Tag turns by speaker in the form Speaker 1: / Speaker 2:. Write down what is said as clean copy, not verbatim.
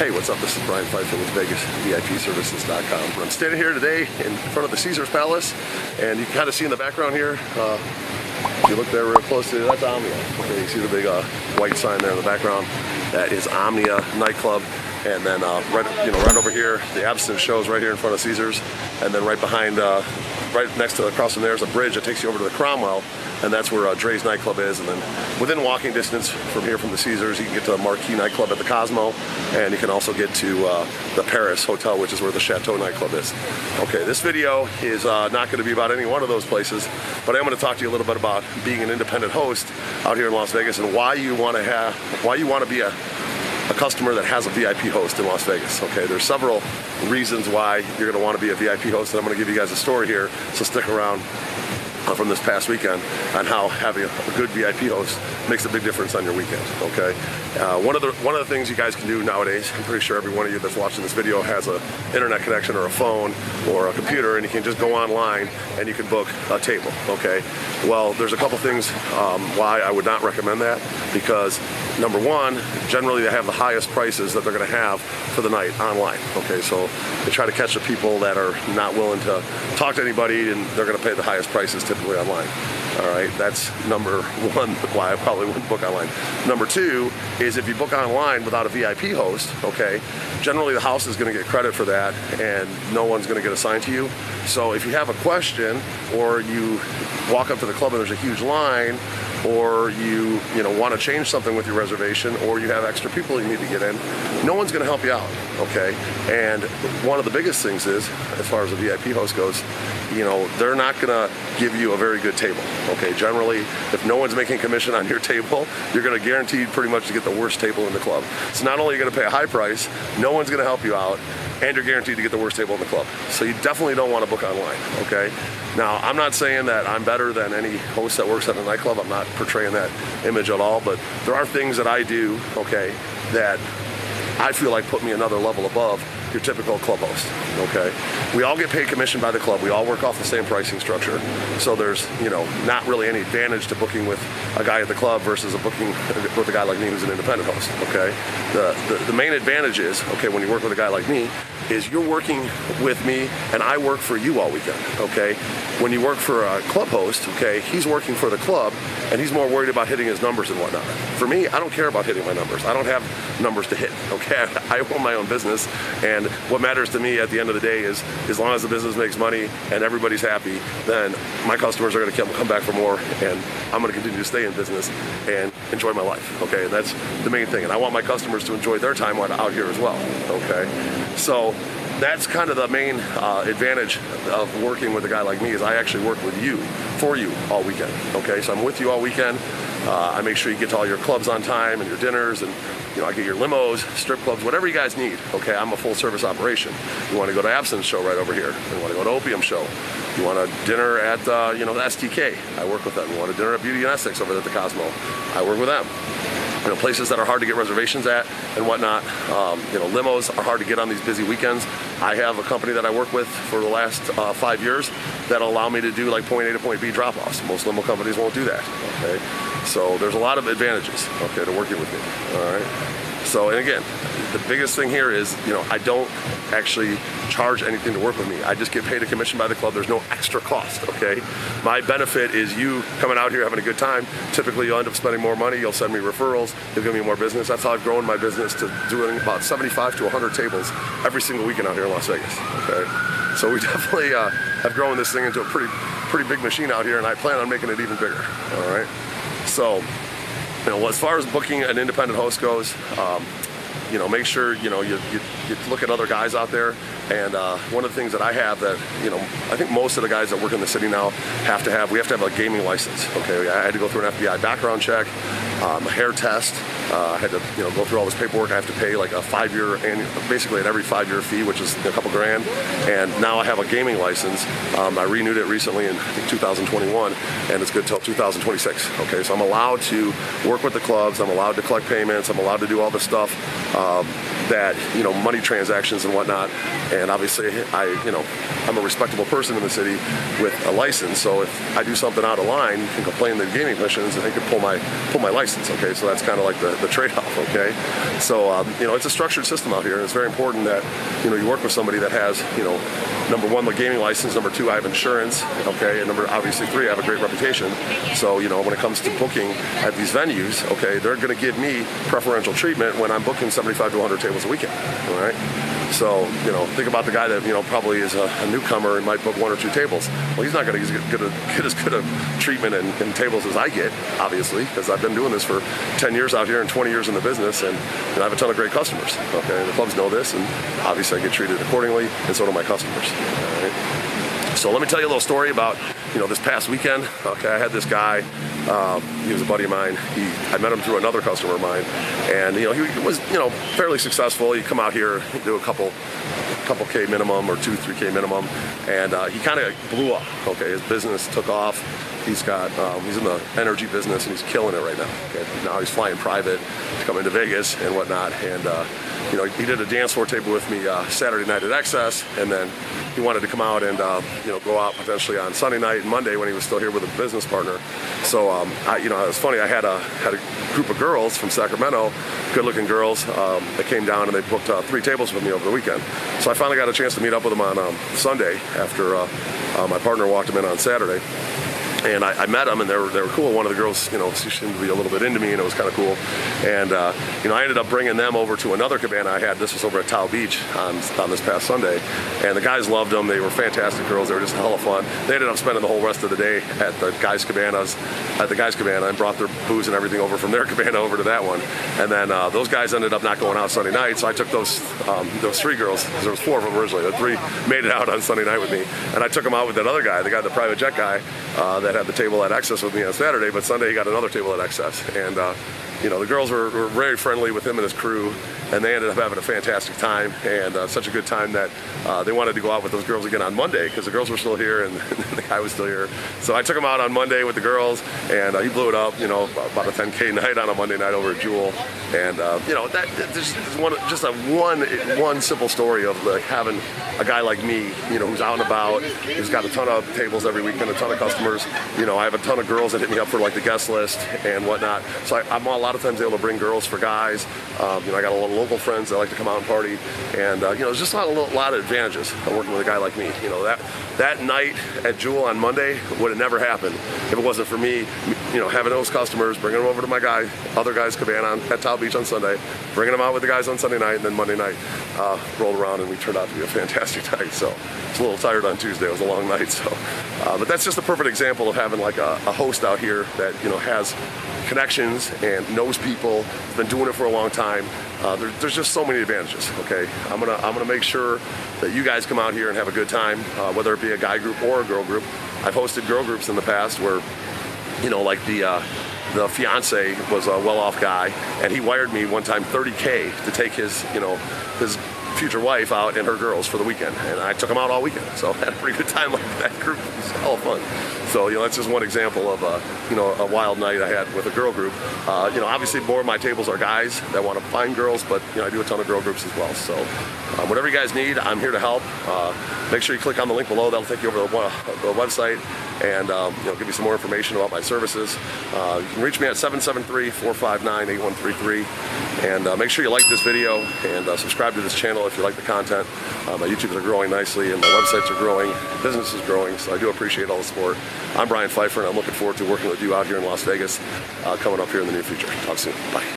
Speaker 1: Hey, what's up? This is Brian Fife from Vegas, VIPservices.com. I'm standing here today in front of the Caesars Palace, and you can kind of see in the background here, if you look there real close to it, that's Omnia. Okay, you see the big white sign there in the background. That is Omnia nightclub. And then right over here, the Absinthe shows right here in front of Caesars. And then right behind, right next to across from there is a bridge that takes you over to the Cromwell. And that's where Dre's nightclub is. And then within walking distance from here from the Caesars, you can get to the Marquee nightclub at the Cosmo. And you can also get to the Paris Hotel, which is where the Chateau nightclub is. Okay, this video is not going to be about any one of those places, but I'm going to talk to you a little bit about being an independent host out here in Las Vegas and why you want to be a customer that has a VIP host in Las Vegas. Okay, there's several reasons why you're going to want to be a VIP host, and I'm going to give you guys a story here, so stick around from this past weekend on how having a good VIP host makes a big difference on your weekend. Okay, one of the things you guys can do nowadays, I'm pretty sure every one of you that's watching this video has an internet connection or a phone or a computer, and you can just go online and you can book a table. Okay, well, there's a couple things why I would not recommend that, because number one, generally they have the highest prices that they're going to have for the night online. Okay, so they try to catch the people that are not willing to talk to anybody, and they're going to pay the highest prices typically online. All right, that's number one why I probably wouldn't book online. Number two is if you book online without a VIP host, okay, generally the house is going to get credit for that and no one's going to get assigned to you. So if you have a question, or you walk up to the club and there's a huge line, or you want to change something with your reservation, or you have extra people you need to get in, no one's going to help you out, okay? And one of the biggest things is, as far as a VIP host goes, they're not going to give you a very good table, okay? Generally, if no one's making commission on your table, you're going to guarantee pretty much to get the worst table in the club. So not only are you going to pay a high price, no one's going to help you out, and you're guaranteed to get the worst table in the club. So you definitely don't want to book online, okay? Now, I'm not saying that I'm better than any host that works at a nightclub. I'm not portraying that image at all, but there are things that I do, okay, that I feel like put me another level above your typical club host, okay? We all get paid commission by the club. We all work off the same pricing structure. So there's, not really any advantage to booking with a guy at the club versus a booking with a guy like me who's an independent host, okay? The main advantage is, okay, when you work with a guy like me, is you're working with me and I work for you all weekend, okay? When you work for a club host, okay, he's working for the club and he's more worried about hitting his numbers and whatnot. For me, I don't care about hitting my numbers. I don't have numbers to hit, okay? I own my own business, and what matters to me at the end of the day is, as long as the business makes money and everybody's happy, then my customers are going to come back for more, and I'm going to continue to stay in business and enjoy my life, okay? And that's the main thing, and I want my customers to enjoy their time out here as well, okay? So that's kind of the main advantage of working with a guy like me, is I actually work with you, for you, all weekend, okay? So I'm with you all weekend. I make sure you get to all your clubs on time and your dinners, and I get your limos, strip clubs, whatever you guys need, okay? I'm a full service operation. You want to go to Absinthe show right over here. You want to go to Opium show. You want a dinner at, the STK, I work with them. You want a dinner at Beauty Essex over at the Cosmo, I work with them. Places that are hard to get reservations at and whatnot. Limos are hard to get on these busy weekends. I have a company that I work with for the last 5 years that'll allow me to do like point A to point B drop-offs. Most limo companies won't do that, okay? So there's a lot of advantages, okay, to working with me, all right? So, and again, the biggest thing here is, I don't actually charge anything to work with me. I just get paid a commission by the club. There's no extra cost, okay? My benefit is you coming out here having a good time. Typically, you'll end up spending more money. You'll send me referrals. You'll give me more business. That's how I've grown my business to doing about 75 to 100 tables every single weekend out here in Las Vegas, okay? So we definitely have grown this thing into a pretty big machine out here, and I plan on making it even bigger, all right? So, as far as booking an independent host goes, make sure, you look at other guys out there. And one of the things that I have that, I think most of the guys that work in the city now we have to have a gaming license, okay? I had to go through an FBI background check, a hair test. I had to, go through all this paperwork. I have to pay like a 5-year, basically an every 5-year fee, which is a couple grand. And now I have a gaming license. I renewed it recently in, I think, 2021, and it's good till 2026, okay? So I'm allowed to work with the clubs. I'm allowed to collect payments. I'm allowed to do all this stuff. that, you know, money transactions and whatnot. And obviously I'm a respectable person in the city with a license. So if I do something out of line, you can complain to the gaming commissions and they can pull my license. Okay, so that's kind of like the trade-off. Okay, so you know, it's a structured system out here, and it's very important that, you know, you work with somebody that has, you know, number one, the gaming license, number two, I have insurance, okay, and obviously three, I have a great reputation. So, you know, when it comes to booking at these venues, okay, they're going to give me preferential treatment when I'm booking 75 to 100 tables a weekend, all right? So, you know, think about the guy that, you know, probably is a newcomer and might book one or two tables. Well, he's not going to get as good a treatment and tables as I get, obviously, because I've been doing this for 10 years out here and 20 years in the business, and I have a ton of great customers, okay? And the clubs know this, and obviously I get treated accordingly, and so do my customers, all right? So let me tell you a little story about, you know, this past weekend. Okay, I had this guy, he was a buddy of mine. I met him through another customer of mine, and, you know, he was, you know, fairly successful. He'd come out here, do a couple K minimum or 2-3K minimum, and he kind of blew up. Okay, his business took off. He's in the energy business and he's killing it right now. Okay, now he's flying private to come into Vegas and whatnot, and you know, he did a dance floor table with me Saturday night at Excess, and then he wanted to come out and you know, go out potentially on Sunday night and Monday when he was still here with a business partner. So you know, it was funny. I had a group of girls from Sacramento, good-looking girls, that came down and they booked 3 tables with me over the weekend. So I finally got a chance to meet up with them on Sunday after my partner walked them in on Saturday. And I met them, and they were cool. One of the girls, you know, she seemed to be a little bit into me, and it was kind of cool. And you know, I ended up bringing them over to another cabana I had. This was over at Tahoe Beach on this past Sunday, and the guys loved them. They were fantastic girls. They were just a hell of fun. They ended up spending the whole rest of the day at the guys' cabanas, and brought their booze and everything over from their cabana over to that one. And then those guys ended up not going out Sunday night, so I took those 3 girls, because there was 4 of them originally. The 3 made it out on Sunday night with me, and I took them out with that other guy, the private jet guy, that had the table at Excess with me on Saturday, but Sunday he got another table at Excess. And you know, the girls were very friendly with him and his crew, and they ended up having a fantastic time, and such a good time that they wanted to go out with those girls again on Monday, because the girls were still here and the guy was still here. So I took him out on Monday with the girls, and he blew it up, you know, about a 10K night on a Monday night over at Jewel. And you know, there's one simple story of like having a guy like me, you know, who's out and about, who's got a ton of tables every weekend, a ton of customers. You know, I have a ton of girls that hit me up for like the guest list and whatnot. So I'm a lot of times able to bring girls for guys. You know, I got a lot of local friends that like to come out and party, and you know, there's just a lot of advantages of working with a guy like me. You know, that night at Jewel on Monday would have never happened if it wasn't for me, you know, having those customers, bringing them over to my other guy's cabana at Tahoe Beach on Sunday, bringing them out with the guys on Sunday night, and then Monday night rolled around and we turned out to be a fantastic night. So I was a little tired on Tuesday. It was a long night. So, but that's just a perfect example of having like a host out here that, you know, has connections and knows people, has been doing it for a long time. There's just so many advantages. Okay, I'm gonna make sure that you guys come out here and have a good time, whether it be a guy group or a girl group. I've hosted girl groups in the past where, you know, like the fiance was a well-off guy, and he wired me one time $30K to take his future wife out and her girls for the weekend, and I took them out all weekend. So I had a pretty good time like that group. It was all fun. So, you know, that's just one example of you know, a wild night I had with a girl group. You know, obviously more of my tables are guys that want to find girls, but you know, I do a ton of girl groups as well. So whatever you guys need, I'm here to help. Make sure you click on the link below. That'll take you over to the website, and you know, give you some more information about my services. You can reach me at 773-459-8133, and make sure you like this video and subscribe to this channel if you like the content. My YouTubes are growing nicely, and my websites are growing, business is growing, so I do appreciate all the support. I'm Brian Pfeiffer, and I'm looking forward to working with you out here in Las Vegas coming up here in the near future. Talk soon. Bye.